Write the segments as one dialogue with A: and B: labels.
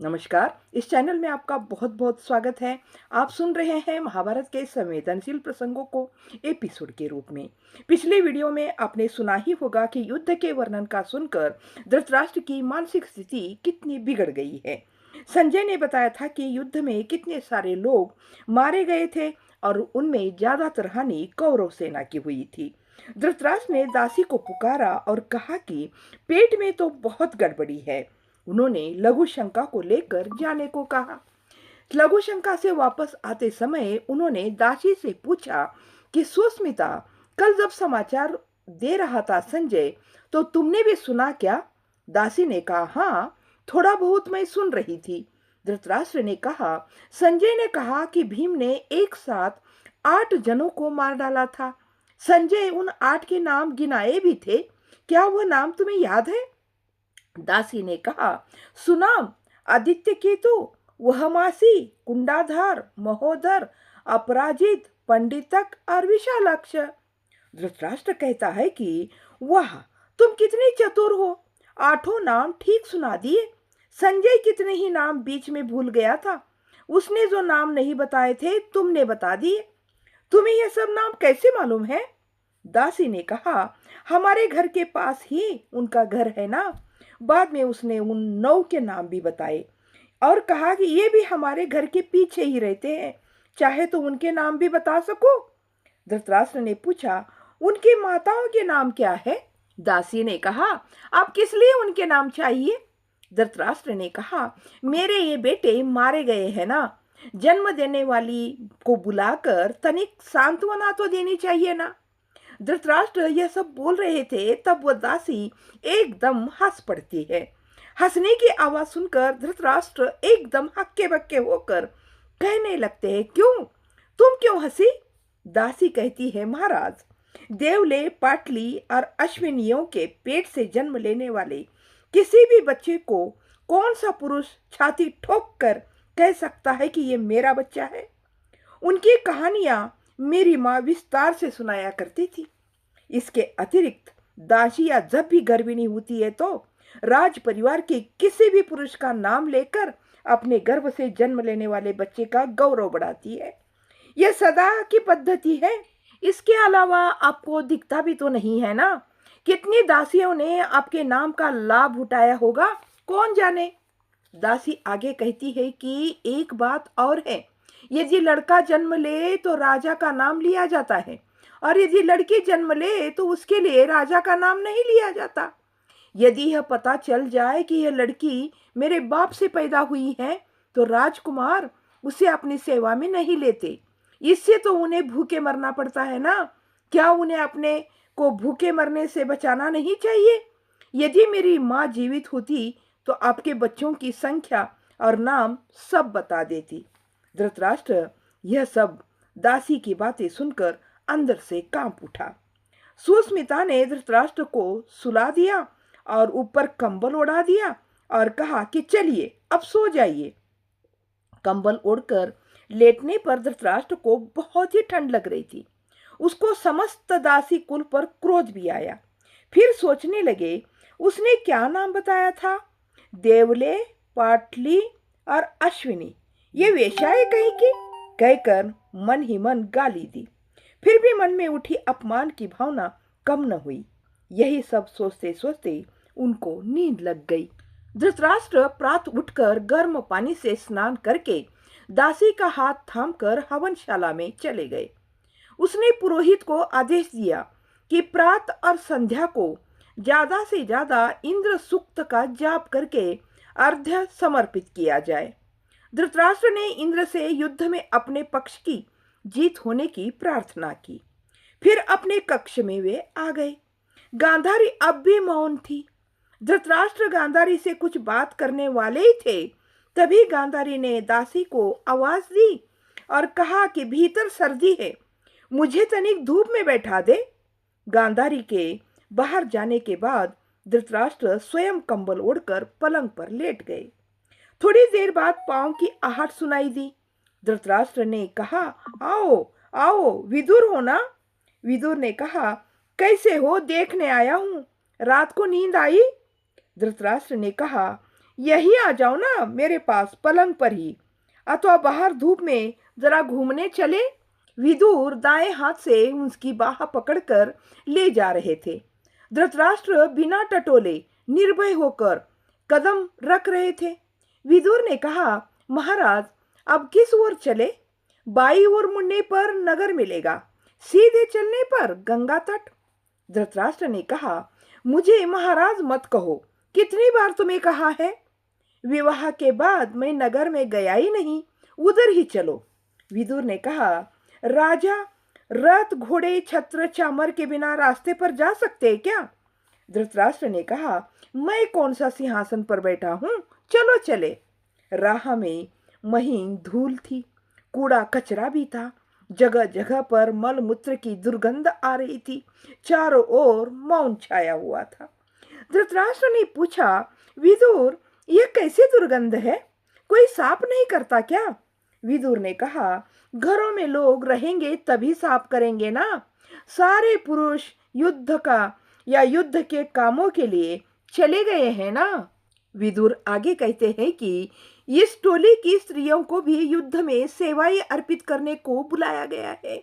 A: नमस्कार। इस चैनल में आपका बहुत बहुत स्वागत है। आप सुन रहे हैं महाभारत के संवेदनशील प्रसंगों को एपिसोड के रूप में। पिछले वीडियो में आपने सुना ही होगा कि युद्ध के वर्णन का सुनकर धृतराष्ट्र की मानसिक स्थिति कितनी बिगड़ गई है। संजय ने बताया था कि युद्ध में कितने सारे लोग मारे गए थे और उनमें ज्यादातर हानि कौरव सेना की हुई थी। धृतराष्ट्र ने दासी को पुकारा और कहा कि पेट में तो बहुत गड़बड़ी है। उन्होंने लघु शंका को लेकर जाने को कहा। लघु शंका से वापस आते समय उन्होंने दासी से पूछा कि सुस्मिता, कल जब समाचार दे रहा था संजय, तो तुमने भी सुना क्या? दासी ने कहा, हाँ, थोड़ा बहुत मैं सुन रही थी। धृतराष्ट्र ने कहा, संजय ने कहा कि भीम ने एक साथ 8 जनों को मार डाला था। संजय उन 8 के नाम गिनाए भी थे। क्या वह नाम तुम्हें याद है? दासी ने कहा, सुनाम, आदित्य केतु, वहमासी, कुंडाधार, महोदर, अपराजित, पंडितक और विशालाक्ष। धृतराष्ट्र कहता है कि वाह, तुम कितने चतुर हो, 8 नाम ठीक सुना दिए। संजय कितने ही नाम बीच में भूल गया था। उसने जो नाम नहीं बताए थे तुमने बता दिए। तुम्हें यह सब नाम कैसे मालूम है? दासी ने कहा, हमारे घर के पास ही उनका घर है ना। बाद में उसने उन 9 के नाम भी बताए और कहा कि ये भी हमारे घर के पीछे ही रहते हैं, चाहे तो उनके नाम भी बता सको। धृतराष्ट्र ने पूछा, उनकी माताओं के नाम क्या है? दासी ने कहा, आप किस लिए उनके नाम चाहिए? धृतराष्ट्र ने कहा, मेरे ये बेटे मारे गए हैं ना, जन्म देने वाली को बुलाकर तनिक सांत्वना तो देनी चाहिए ना। धृतराष्ट्र यह सब बोल रहे थे, तब वह दासी एकदम हंस पड़ती है। हंसने की आवाज सुनकर धृतराष्ट्र एकदम हक्के बक्के होकर कहने लगते हैं, क्यों, तुम क्यों हंसी? दासी कहती है, महाराज, देवले, पाटली और अश्विनियों के पेट से जन्म लेने वाले किसी भी बच्चे को कौन सा पुरुष छाती ठोक कर कह सकता है कि ये मेरा बच्चा है? उनकी कहानियां मेरी माँ विस्तार से सुनाया करती थी। इसके अतिरिक्त दासियां जब भी गर्भिणी होती है तो राज परिवार के किसी भी पुरुष का नाम लेकर अपने गर्भ से जन्म लेने वाले बच्चे का गौरव बढ़ाती है। यह सदा की पद्धति है। इसके अलावा आपको दिखता भी तो नहीं है ना। कितनी दासियों ने आपके नाम का लाभ उठाया होगा, कौन जाने। दासी आगे कहती है कि एक बात और है, यदि लड़का जन्म ले तो राजा का नाम लिया जाता है, और यदि लड़की जन्म ले तो उसके लिए राजा का नाम नहीं लिया जाता। यदि यह पता चल जाए कि यह लड़की मेरे बाप से पैदा हुई है तो राजकुमार उसे अपनी सेवा में नहीं लेते। इससे तो उन्हें भूखे मरना पड़ता है ना। क्या उन्हें अपने को भूखे मरने से बचाना नहीं चाहिए? यदि मेरी माँ जीवित होती तो आपके बच्चों की संख्या और नाम सब बता देती। धृतराष्ट्र यह सब दासी की बातें सुनकर अंदर से कांप उठा। सुस्मिता ने धृतराष्ट्र को सुला दिया और ऊपर कंबल ओढ़ा दिया और कहा कि चलिए अब सो जाइए। कंबल ओढ़कर लेटने पर धृतराष्ट्र को बहुत ही ठंड लग रही थी। उसको समस्त दासी कुल पर क्रोध भी आया। फिर सोचने लगे, उसने क्या नाम बताया था? देवले, पाटली और अश्विनी, ये वेश्या है कहीं की, कहकर मन ही मन गाली दी। फिर भी मन में उठी अपमान की भावना कम न हुई। यही सब सोचते सोचते उनको नींद लग गई। धृतराष्ट्र प्रातः उठकर गर्म पानी से स्नान करके दासी का हाथ थामकर हवनशाला में चले गए। उसने पुरोहित को आदेश दिया कि प्रातः और संध्या को ज्यादा से ज्यादा इंद्र सूक्त का जाप करके अर्घ्य समर्पित किया जाए। धृतराष्ट्र ने इंद्र से युद्ध में अपने पक्ष की जीत होने की प्रार्थना की। फिर अपने कक्ष में वे आ गए। गांधारी अब भी मौन थी। धृतराष्ट्र गांधारी से कुछ बात करने वाले ही थे, तभी गांधारी ने दासी को आवाज दी और कहा कि भीतर सर्दी है, मुझे तनिक धूप में बैठा दे। गांधारी के बाहर जाने के बाद धृतराष्ट्र स्वयं कंबल ओढ़कर पलंग पर लेट गए। थोड़ी देर बाद पांव की आहट सुनाई दी। धृतराष्ट्र ने कहा, आओ आओ, विदुर हो ना? विदुर ने कहा, कैसे हो, देखने आया हूं, रात को नींद आई? धृतराष्ट्र ने कहा, यही आ जाओ ना मेरे पास पलंग पर ही, अथवा बाहर धूप में जरा घूमने चले। विदुर दाएं हाथ से उसकी बाह पकड़कर ले जा रहे थे। धृतराष्ट्र बिना टटोले निर्भय होकर कदम रख रहे थे। विदुर ने कहा, महाराज अब किस ओर चले? बाई ओर मुड़ने पर नगर मिलेगा, सीधे चलने पर गंगा तट। धृतराष्ट्र ने कहा, मुझे महाराज मत कहो, कितनी बार तुम्हें कहा है? विवाह के बाद मैं नगर में गया ही नहीं, उधर ही चलो। विदुर ने कहा, राजा रथ घोड़े छत्र चामर के बिना रास्ते पर जा सकते हैं क्या? धृतराष्ट्र ने कहा, मैं कौन सा सिंहासन पर बैठा हूं, चलो चले। राह में महीन धूल थी, कूड़ा कचरा भी था, जगह जगह पर मल मूत्र की दुर्गंध आ रही थी। चारों ओर मौन छाया हुआ था। धृतराष्ट्र ने पूछा, विदुर यह कैसी दुर्गंध है? कोई साफ नहीं करता क्या? विदुर ने कहा, घरों में लोग रहेंगे तभी साफ करेंगे ना। सारे पुरुष युद्ध का या युद्ध के कामों के लिए चले गए हैं ना। विदुर आगे कहते हैं कि इस टोली की स्त्रियों को भी युद्ध में सेवाएं अर्पित करने को बुलाया गया है।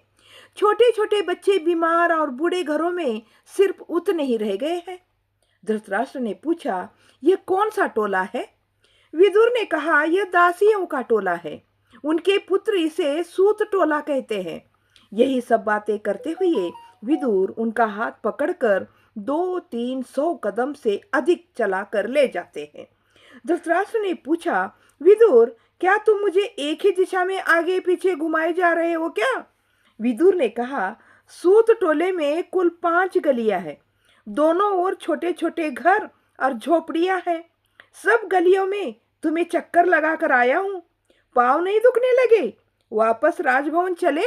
A: छोटे छोटे बच्चे बीमार और बूढ़े घरों में सिर्फ उतने ही रह गए हैं। धृतराष्ट्र ने पूछा, यह कौन सा टोला है? विदुर ने कहा, यह दासियों का टोला है। उनके पुत्र इसे सूत टोला कहते हैं। यही सब बातें करते हुए विदुर उनका हाथ पकड़कर 200-300 कदम से अधिक चला कर ले जाते हैं। धृतराष्ट्र ने पूछा, विदुर क्या तुम मुझे एक ही दिशा में आगे पीछे घुमाए जा रहे हो क्या? विदुर ने कहा, सूत टोले में कुल 5 गलियां हैं। दोनों ओर छोटे छोटे घर और झोपड़ियां हैं। सब गलियों में तुम्हें चक्कर लगाकर आया हूं। पाँव नहीं दुखने लगे? वापस राजभवन चले?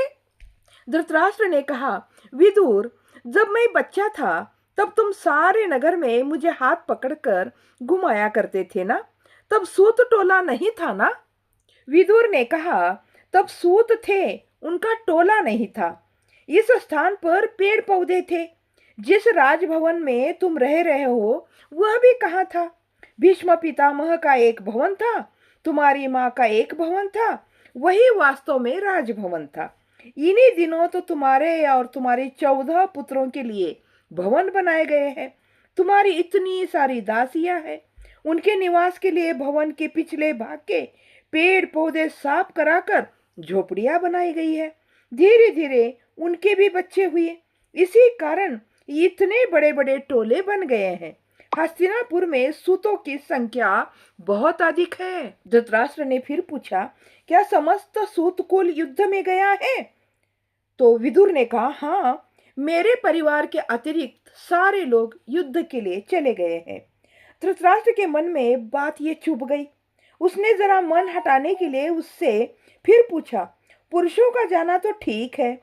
A: धृतराष्ट्र ने कहा, विदुर जब मैं बच्चा था तब तुम सारे नगर में मुझे हाथ पकड़कर घुमाया करते थे ना, तब सूत टोला नहीं था ना? विदुर ने कहा, तब सूत थे, उनका टोला नहीं था। इस स्थान पर पेड़ पौधे थे। जिस राजभवन में तुम रह रहे हो वह भी कहाँ था? भीष्म पितामह का एक भवन था, तुम्हारी माँ का एक भवन था, वही वास्तव में राजभवन था। इन्हीं दिनों तो तुम्हारे और तुम्हारे 14 पुत्रों के लिए भवन बनाए गए हैं। तुम्हारी इतनी सारी दासियां हैं, उनके निवास के लिए भवन के पिछले भाग के पेड़ पौधे साफ कराकर झोपड़ियां बनाई गई है। धीरे धीरे उनके भी बच्चे हुए, इसी कारण इतने बड़े बड़े टोले बन गए हैं। हस्तिनापुर में सूतों की संख्या बहुत अधिक है। धृतराष्ट्र ने फिर पूछा, क्या समस्त सूत कुल युद्ध में गया है? तो विदुर ने कहा, हाँ, मेरे परिवार के अतिरिक्त सारे लोग युद्ध के लिए चले गए हैं। धृतराष्ट्र के मन में बात ये चुभ गई। उसने जरा मन हटाने के लिए उससे फिर पूछा, पुरुषों का जाना तो ठीक है,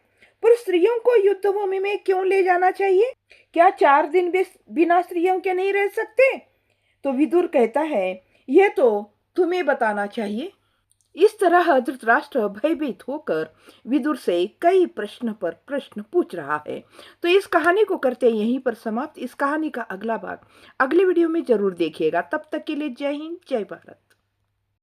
A: पर स्त्रियों को युद्ध भूमि में क्यों ले जाना चाहिए? क्या 4 दिन बिना स्त्रियों के नहीं रह सकते? तो विदुर कहता है, यह तो तुम्हें बताना चाहिए। इस तरह धृतराष्ट्र भयभीत होकर विदुर से कई प्रश्न पर प्रश्न पूछ रहा है। तो इस कहानी को करते यहीं पर समाप्त। इस कहानी का अगला भाग अगले वीडियो में जरूर देखिएगा। तब तक के लिए जय हिंद, जय भारत।